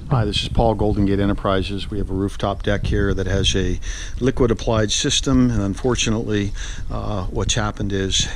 Hi, this is Paul, Golden Gate Enterprises. We have a rooftop deck here that has a liquid applied system, and unfortunately what's happened is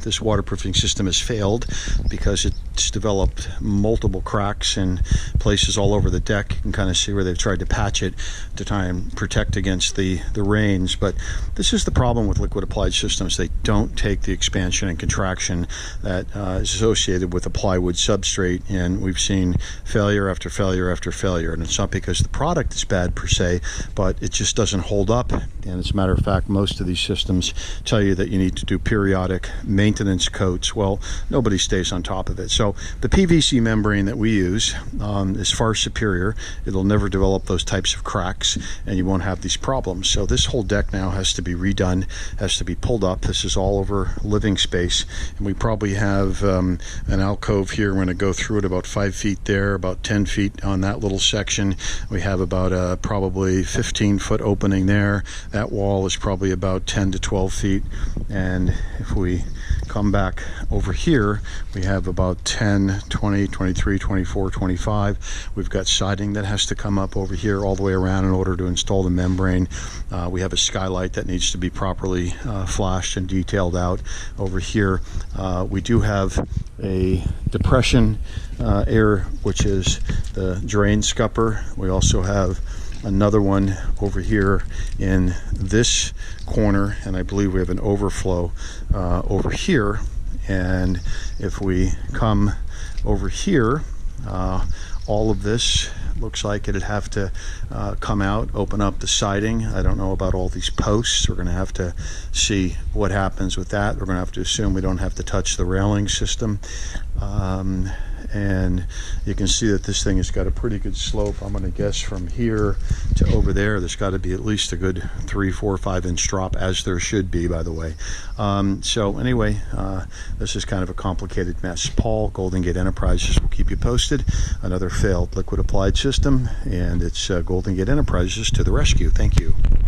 this waterproofing system has failed because it's developed multiple cracks in places all over the deck. You can kind of see where they've tried to patch it to try and protect against the rains, but this is the problem with liquid applied systems. They don't take the expansion and contraction that is associated with a plywood substrate, and we've seen failure after failure after failure. And it's not because the product is bad per se, but it just doesn't hold up. And as a matter of fact, most of these systems tell you that you need to do periodic maintenance coats. Well, nobody stays on top of it. So the PVC membrane that we use is far superior. It'll never develop those types of cracks, and you won't have these problems. So this whole deck now has to be redone, has to be pulled up. This is all over living space, and we probably have an alcove here. We're going to go through it about 5 feet there, about 10 feet on that little section. We have about a probably 15-foot opening there. That wall is probably about 10 to 12 feet, and if we come back over here, we have about 10, 20, 23, 24, 25. We've got siding that has to come up over here all the way around in order to install the membrane. We have a skylight that needs to be properly flashed and detailed out over here. We do have a depression air, which is the drain scupper. We also have another one over here in this corner, and I believe we have an overflow over here. And if we come over here, all of this looks like it'd have to come out, open up the siding. I don't know about all these posts. We're going to have to see what happens with that. We're going to have to assume we don't have to touch the railing system. And you can see that this thing has got a pretty good slope. I'm going to guess from here to over there's got to be at least a good 3, 4, 5 inch drop, as there should be, by the way. So anyway, this is kind of a complicated mess. Paul, Golden Gate Enterprises, will keep you posted. Another failed liquid applied system, and it's Golden Gate Enterprises to the rescue. Thank you.